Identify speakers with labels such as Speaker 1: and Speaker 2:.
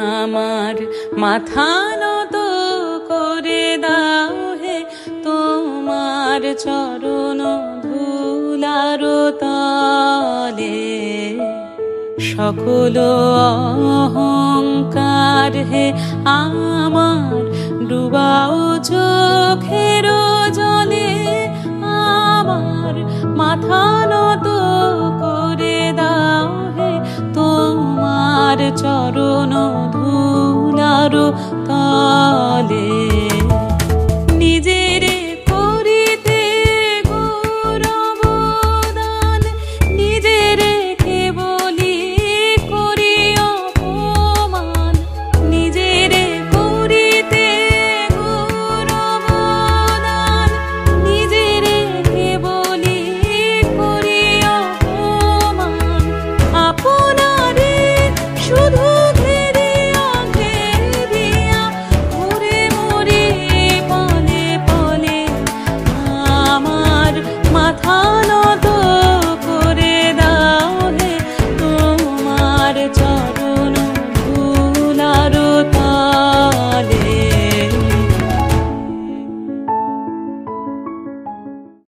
Speaker 1: আমার মাথা নত করে দাও হে তোমার চরণ ধুলার তলে। সকল অহংকার হে আমার ডুবাও চোখের জলে। আমার মাথা নত করে দাও হে তোমার চরণ ধুলার তলে।